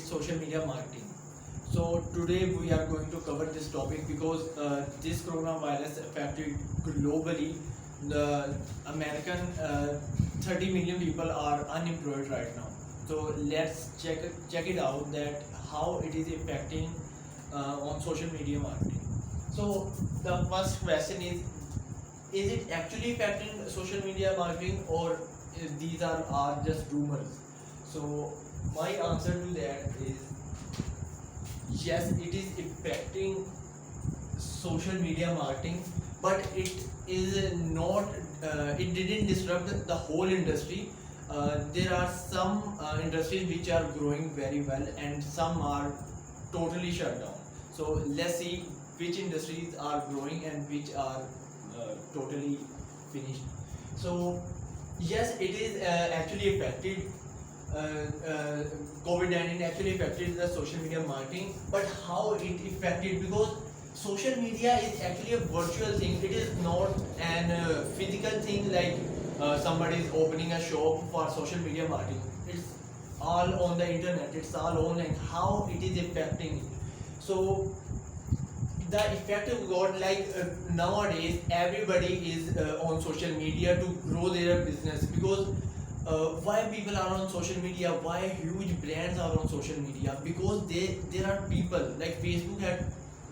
social media marketing. So today we are going to cover this topic because this coronavirus affected globally. The American 30 million people are unemployed right now. So let's check it out that how it is affecting on social media marketing. So the first question is it actually affecting social media marketing, or these are just rumors? So my answer to that is yes, it is affecting social media marketing, but it is not. It didn't disrupt the whole industry. There are some industries which are growing very well, and some are totally shut down. So let's see which industries are growing and which are totally finished. So yes, it is actually affected. COVID-19 actually affected the social media marketing, but how it affected, because social media is actually a virtual thing. It is not an physical thing like somebody is opening a shop for social media marketing. It's all on the internet. It's all online. How it is affecting it? So the effect of God, like nowadays everybody is on social media to grow their business, because why people are on social media, why huge brands are on social media, because there are people like Facebook had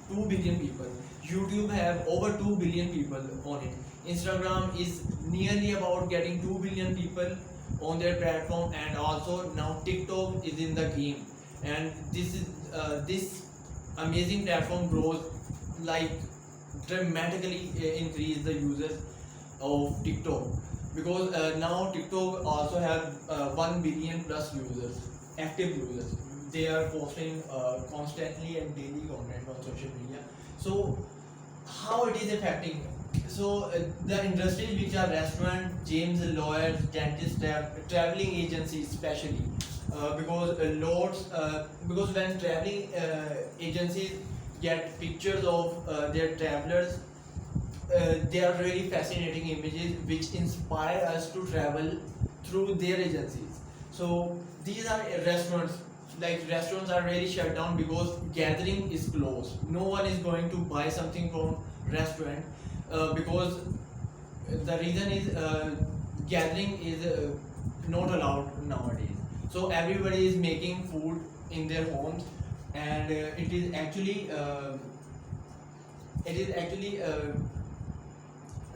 2 billion people, YouTube have over 2 billion people on it, Instagram is nearly about getting 2 billion people on their platform, and also now TikTok is in the game, and this amazing platform grows like dramatically increase the users of TikTok, because now TikTok also have 1 billion plus users, active users. They are posting constantly and daily content on social media. So how it is affecting? So the industries which are restaurant, gyms, lawyers, dentists, traveling agencies especially, because when traveling agencies get pictures of their travelers, they are really fascinating images which inspire us to travel through their agencies. So these are restaurants. Like restaurants are really shut down because gathering is closed. No one is going to buy something from restaurant because the reason is gathering is not allowed nowadays. So everybody is making food in their homes, and it is actually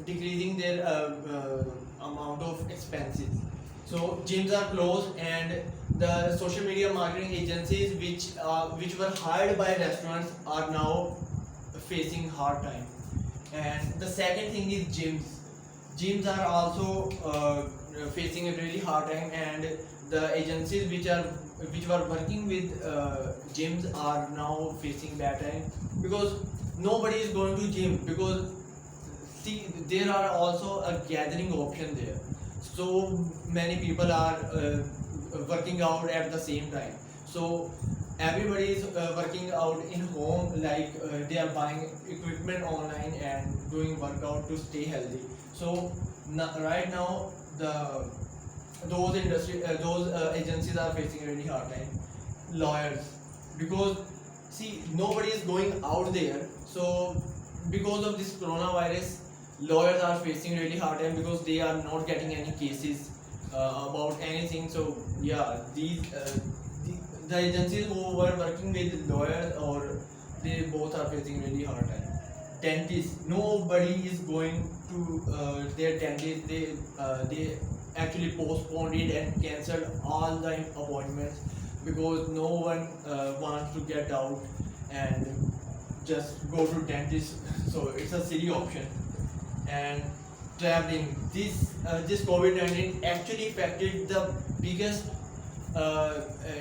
decreasing their amount of expenses. So gyms are closed, and the social media marketing agencies which were hired by restaurants are now facing hard time. And the second thing is gyms. Gyms are also facing a really hard time, and the agencies which were working with gyms are now facing bad time, because nobody is going to gym, because see, there are also a gathering option there. So many people are working out at the same time. So everybody is working out in home, like they are buying equipment online and doing workout to stay healthy. So right now those agencies are facing a really hard time. Lawyers, because see, nobody is going out there. So because of this coronavirus, lawyers are facing really hard time because they are not getting any cases about anything. So yeah, the agencies who were working with lawyers, or they both are facing really hard time. Dentists, nobody is going to their dentist. They actually postponed it and cancelled all the appointments, because no one wants to get out and just go to dentist. So it's a silly option. And traveling, this COVID-19 actually affected the biggest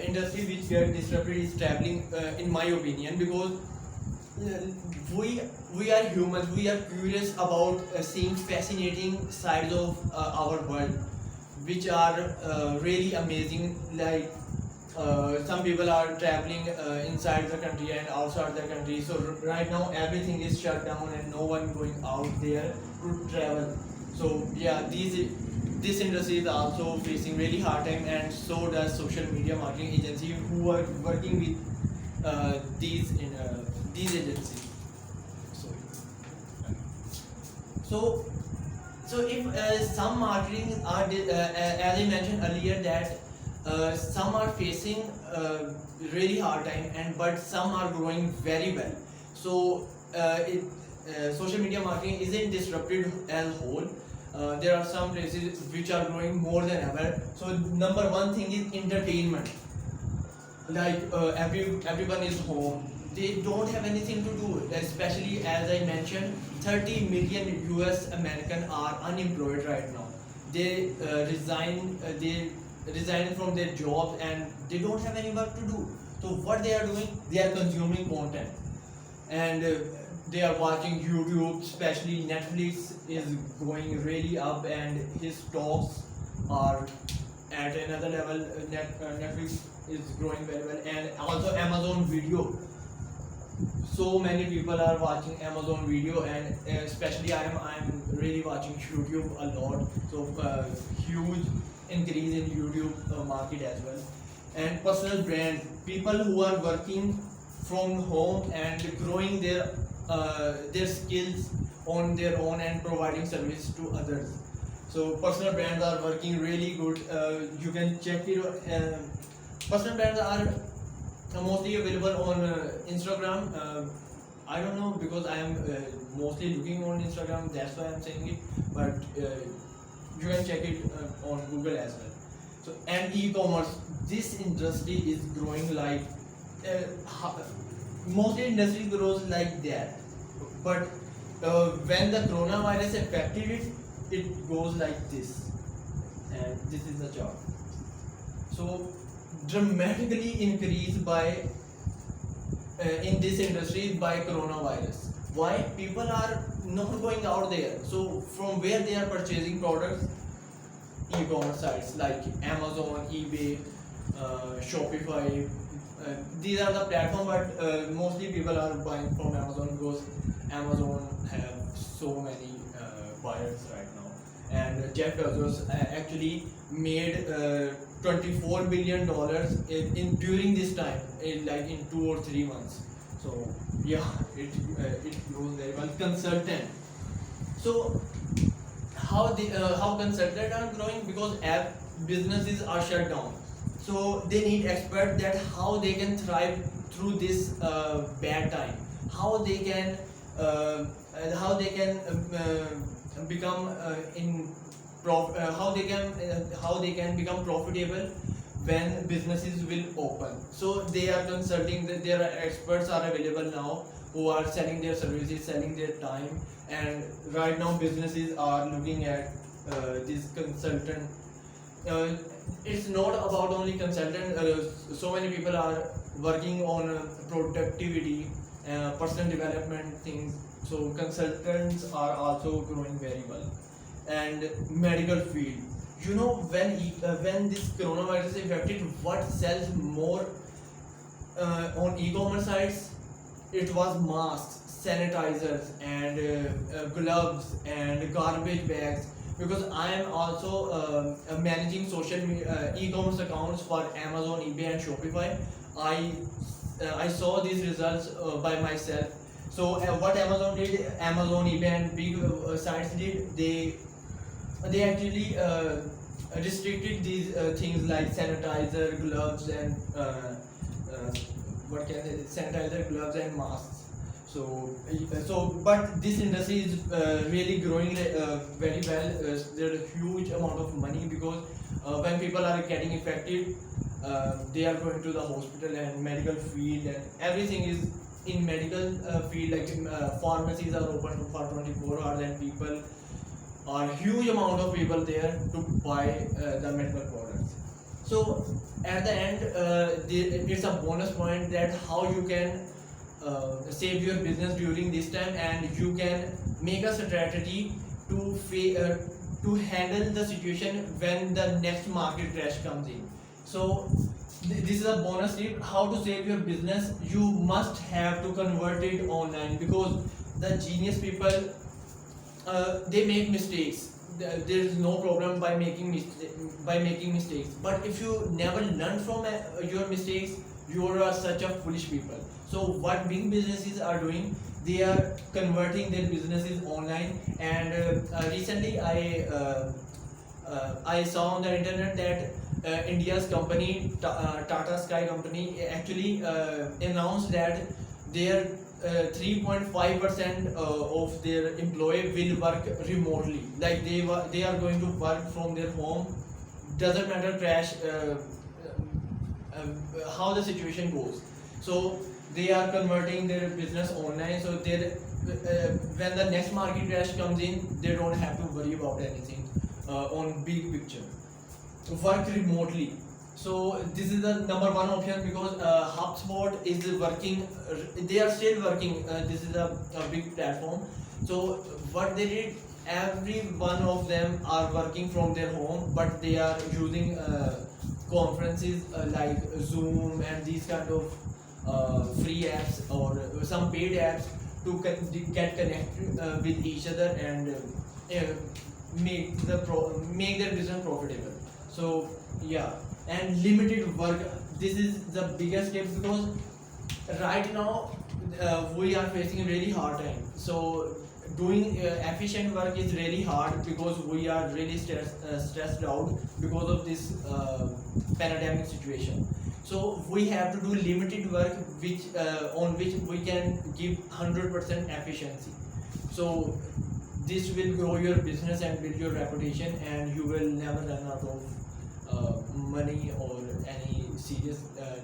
industry which get disrupted is traveling, in my opinion, because we are humans. We are curious about seeing fascinating sides of our world, which are really amazing. Like some people are traveling inside the country and outside the country. So right now everything is shut down and no one going out there to travel. So yeah, this industry is also facing really hard time, and so does social media marketing agency who are working with these agencies. So so so if some marketing are as I mentioned earlier that some are facing really hard time, and but some are growing very well. So social media marketing isn't disrupted as a whole. There are some places which are growing more than ever. So number one thing is entertainment. Like everyone is home, they don't have anything to do, especially as I mentioned, 30 million US American are unemployed right now. They resign from their jobs, and they don't have any work to do. So what they are doing, they are consuming content, and they are watching YouTube. Especially Netflix is going really up, and his stocks are at another level. Netflix is growing very well, and also Amazon Video. So many people are watching Amazon Video, and especially I'm really watching YouTube a lot. So huge increase in YouTube market as well. And personal brand, people who are working from home and growing their skills on their own and providing service to others. So personal brands are working really good. You can check it. Personal brands are mostly available on Instagram. I don't know because I am mostly looking on Instagram. That's why I'm saying it. But you can check it on Google as well. So and e-commerce, this industry is growing like mostly industry grows like that. But when the coronavirus affected it, it goes like this, and this is the chart. So dramatically increased by in this industry by coronavirus. Why? People are not going out there. So from where they are purchasing products? E-commerce sites like Amazon, eBay, Shopify. These are the platform, but mostly people are buying from Amazon because Amazon have so many buyers right now. And Jeff Bezos actually made $24 billion in during this time, like in 2 or 3 months. So yeah, it grows very well. Consultant. So how consultants are growing? Because app businesses are shut down. So they need experts that how they can thrive through this bad time. How they can become how they can become profitable when businesses will open. So they are consulting. There are experts are available now who are selling their services, selling their time, and right now businesses are looking at this consultant. It's not about only consultant. So many people are working on productivity, personal development things. So consultants are also growing very well. And medical field. You know, when this coronavirus affected, what sells more on e-commerce sites? It was masks, sanitizers, and gloves and garbage bags. Because I am also managing social e-commerce accounts for Amazon, eBay, and Shopify. I saw these results by myself. So what Amazon did, Amazon, eBay, and big sites did, they actually restricted these things like sanitizer, gloves, and what can they, sanitizer, gloves, and masks. But this industry is really growing very well. There's a huge amount of money because when people are getting affected, they are going to the hospital and medical field, and everything is in medical field. Like pharmacies are open for 24 hours, and people are huge amount of people there to buy the medical products. So at the end, it's a bonus point that how you can save your business during this time, and you can make a strategy to handle the situation when the next market crash comes in. So this is a bonus tip how to save your business. You must have to convert it online, because the genius people they make mistakes. there is no problem by making mistakes. But if you never learn from your mistakes, you are such a foolish people. So what big businesses are doing, they are converting their businesses online. And recently I saw on the internet that India's company, Tata Sky company, actually announced that their 3.5% of their employee will work remotely. Like they are going to work from their home. Doesn't matter crash how the situation goes. So they are converting their business online. So when the next market crash comes in, they don't have to worry about anything on big picture. Work remotely. So this is the number one option, because HubSpot is working. They are still working. This is a big platform. So what they did, every one of them are working from their home, but they are using conferences like Zoom and these kind of free apps or some paid apps to get connected with each other and make their business profitable. So yeah, and limited work. This is the biggest step, because right now we are facing a really hard time. So doing efficient work is really hard, because we are really stressed out because of this pandemic situation. So we have to do limited work, which on which we can give 100% efficiency. So this will grow your business and build your reputation, and you will never run out of money or any serious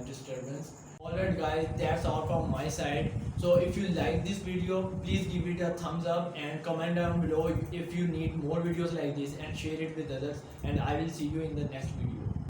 disturbance. Alright guys, that's all from my side. So if you like this video, please give it a thumbs up and comment down below if you need more videos like this, and share it with others, and I will see you in the next video.